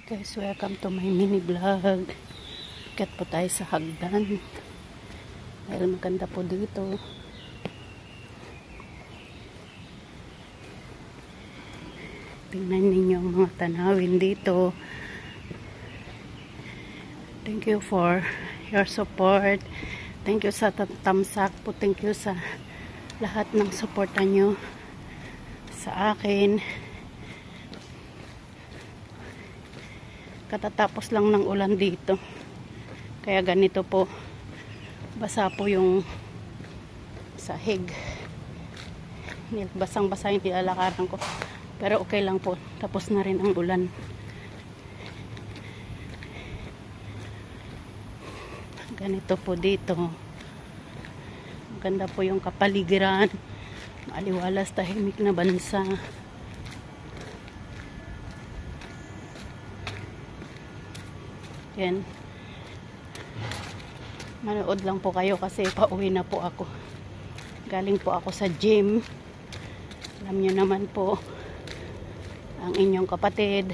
Guys, welcome to my mini vlog. Kat po tayo sa hagdan. Dahil maganda po dito. Tingnan ninyo ang mga tanawin dito. Thank you for your support. Thank you sa tamsak po. Thank you sa lahat ng suporta nyo sa akin. Katatapos lang ng ulan dito. Kaya ganito po. Basa po yung sahig. Basang-basa yung nilalakaran ko. Pero okay lang po. Tapos na rin ang ulan. Ganito po dito. Maganda po yung kapaligiran. Maaliwalas, tahimik na bansa. Yan. Manood lang po kayo kasi pauwi na po ako. Galing po ako sa gym. Alam nyo naman po ang inyong kapatid,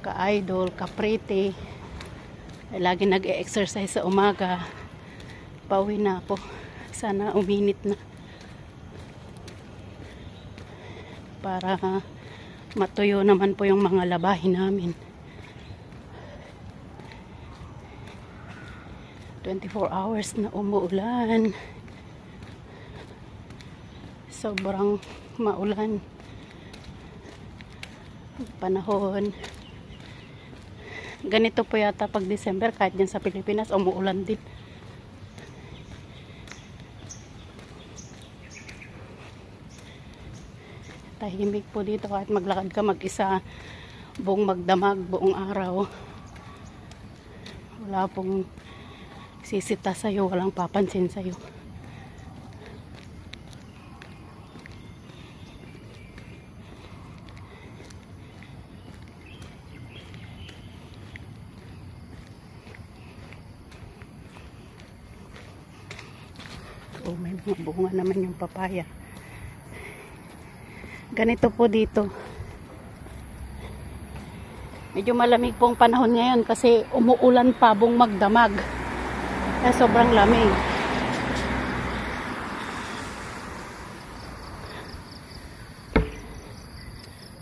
ka-idol, ka-pretty, lagi nag-e-exercise sa umaga. Pauwi na ako. Sana uminit na para matuyo naman po yung mga labahin namin. 24 hours na umuulan. Sobrang maulan panahon. Ganito po yata pag December, kahit dyan sa Pilipinas umuulan din. Tahimik po dito kahit maglakad ka mag-isa, buong magdamag, buong araw. Wala pong sisita sa'yo, walang papansin sa'yo. Oh, may mga bunga naman yung papaya. Ganito po dito. Medyo malamig po ang panahon ngayon kasi umuulan pa buong magdamag. Kaya sobrang lamig.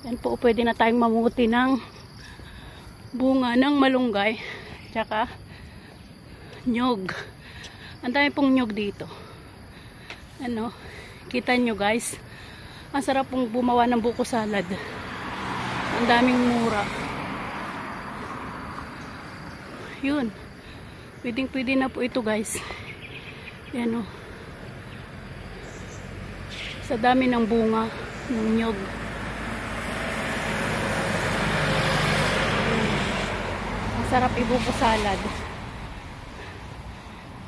Yan po, pwede na tayong mamuti ng bunga ng malunggay tsaka nyog. Ang dami pong nyog dito. Ano, kita nyo guys, ang sarap pong bumawa ng buko salad. Ang daming mura. Yun, pwedeng-pwede na po ito guys. Yan o. Sa dami ng bunga ng nyog. Ang sarap ibuko salad.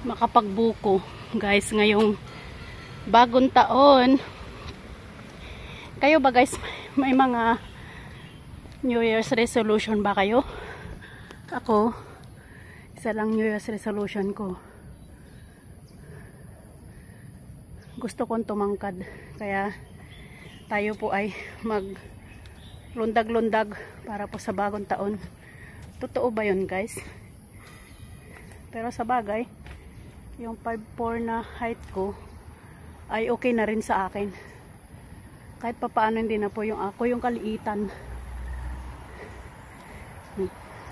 Makapagbuko guys ngayong bagong taon. Kayo ba guys, may mga New Year's resolution ba kayo? Ako, isa lang New Year's resolution ko. Gusto kong tumangkad. Kaya tayo po ay maglundag-lundag para po sa bagong taon. Totoo ba yun guys? Pero sa bagay, yung 5'4" na height ko ay okay na rin sa akin. Kahit papaano hindi na po yung ako yung kaliitan.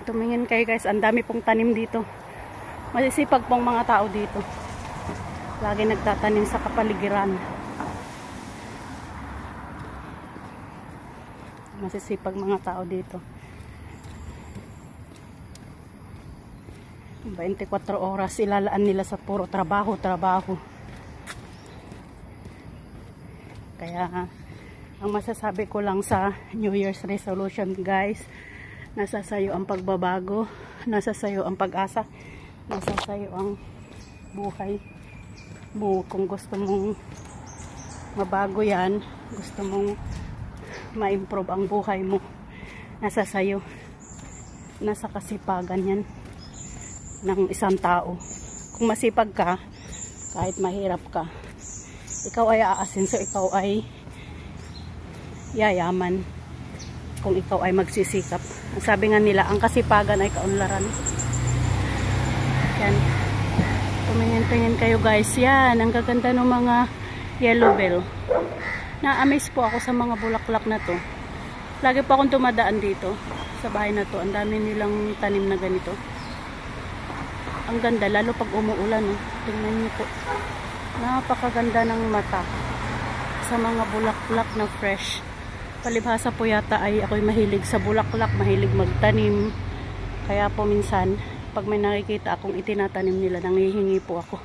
Tumingin kayo guys, ang dami pong tanim dito. Masisipag pong mga tao dito. Lagi nagtatanim sa kapaligiran. Masisipag mga tao dito. 24 oras ilalaan nila sa puro trabaho. Kaya ang masasabi ko lang sa New Year's resolution guys, nasa sayo ang pagbabago, nasa sayo ang pag-asa, nasa sayo ang buhay mo. Kung gusto mong mabago yan, gusto mong ma-improve ang buhay mo, nasa sayo, nasa kasipagan yan ng isang tao. Kung masipag ka, kahit mahirap ka, ikaw ay aasenso, ikaw ay yayaman. kung ikaw ay magsisikap. Sabi nga nila, ang kasipagan ay kaunlaran. Yan. Tumingin-tingin kayo guys. Yan, ang gaganda ng mga yellow bell. Na-amaze po ako sa mga bulaklak na to. Lagi po akong dumadaan dito sa bahay na to. Ang dami nilang tanim na ganito. Ang ganda, lalo pag umuulan. Oh. Tingnan niyo po. Napakaganda ng mata sa mga bulaklak na fresh. Palibhasa po yata ay ako'y mahilig sa bulaklak, mahilig magtanim. Kaya po minsan, pag may nakikita akong itinatanim nila, nangihingi po ako.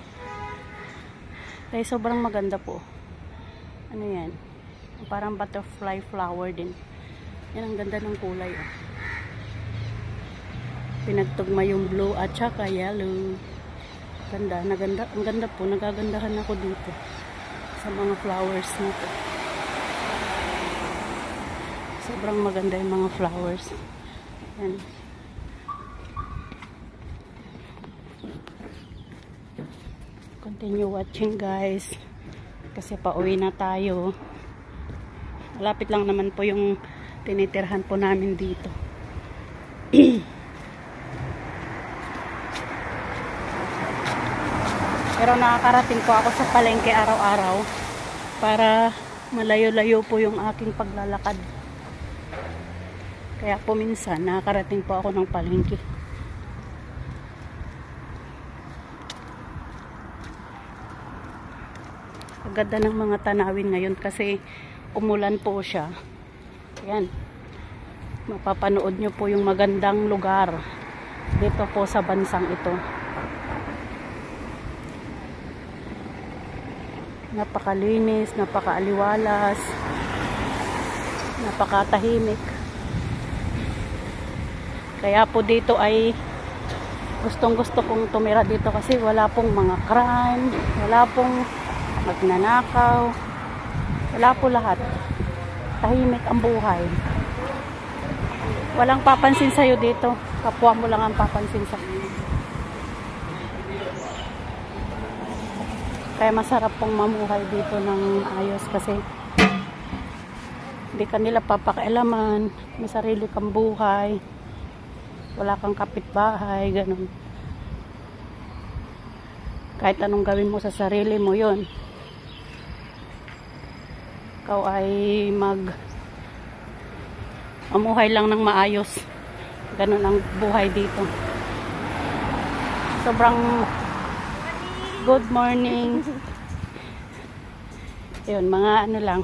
Kaya sobrang maganda po. Ano yan? Parang butterfly flower din. Yan, ang ganda ng kulay. Oh. Pinagtugma yung blue at saka yellow. Ganda, naganda, ang ganda po. Nagagandahan ako dito sa mga flowers nito. Sobrang maganda yung mga flowers. Yan. Continue watching guys. Kasi pauwi na tayo. Malapit lang naman po yung tinitirhan po namin dito. Pero nakakarating po ako sa palengke araw-araw para malayo-layo po yung aking paglalakad. Kaya po minsan nakakarating po ako ng palengke. Ang ganda ng mga tanawin ngayon kasi umulan po siya. Ayan. Mapapanood nyo po yung magandang lugar dito po sa bansang ito. Napakalinis, napakaaliwalas, napakatahimik. Kaya po dito ay gustong-gusto kong tumira dito kasi wala pong mga crime, wala pong magnanakaw, wala po lahat. Tahimik ang buhay. Walang papansin sa'yo dito. Kapwa mo lang ang papansin sa'yo. Kaya masarap pong mamuhay dito ng ayos kasi hindi ka nila papakialaman, may sarili kang buhay, wala kang kapitbahay, ganun. Kahit anong gawin mo sa sarili mo, yun. Ikaw ay mamuhay lang ng maayos. Ganun ang buhay dito. Sobrang good morning. Yun, mga ano lang.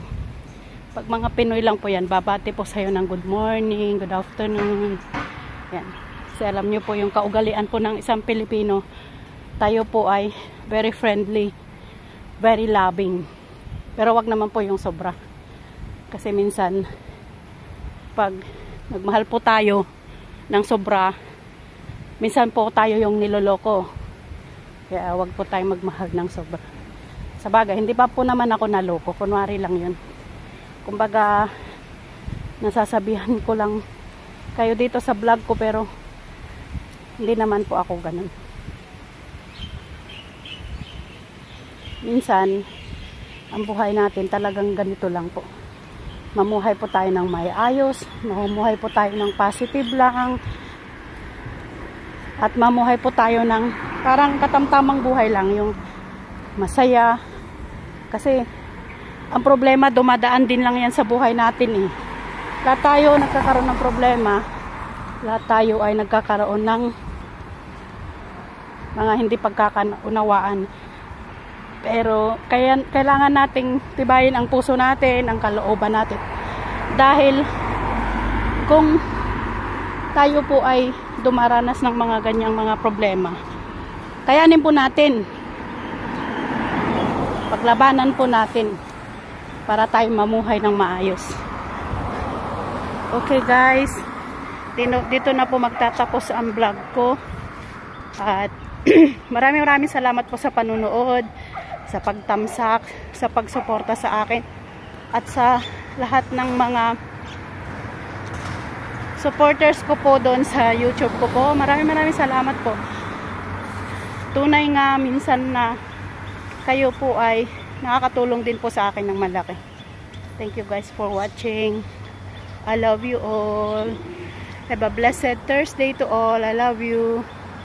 Pag mga Pinoy lang po yan, babati po sa'yo ng good morning, good afternoon. Yan. Kasi alam nyo po yung kaugalian po ng isang Pilipino. Tayo po ay very friendly, very loving. Pero wag naman po yung sobra. Kasi minsan, pag nagmahal po tayo ng sobra, minsan po tayo yung niloloko. Kaya wag po tayong magmahal ng sobra. Sa bagay, hindi pa po naman ako naloko. Kunwari lang yun. Kumbaga, nasasabihan ko lang kayo dito sa vlog ko, pero hindi naman po ako ganun. Minsan, ang buhay natin talagang ganito lang po. Mamuhay po tayo ng may ayos, mamuhay po tayo ng positive lang, at mamuhay po tayo ng parang katamtamang buhay lang, yung masaya. Kasi ang problema, dumadaan din lang yan sa buhay natin eh. Lahat tayo nagkakaroon ng problema, lahat tayo ay nagkakaroon ng mga hindi pagkakaunawaan. Pero kailangan nating tibayin ang puso natin, ang kalooban natin. Dahil kung tayo po ay dumaranas ng mga ganyang mga problema, kayanin po natin. Paglabanan po natin para tayo mamuhay ng maayos. Okay guys, dito na po magtatapos ang vlog ko. At maraming salamat po sa panunood, sa pagtamsak, sa pagsuporta sa akin, at sa lahat ng mga supporters ko po doon sa YouTube ko po. Maraming salamat po. Tunay nga minsan na kayo po ay nakakatulong din po sa akin ng malaki. Thank you guys for watching. I love you all. Have a blessed Thursday to all. I love you.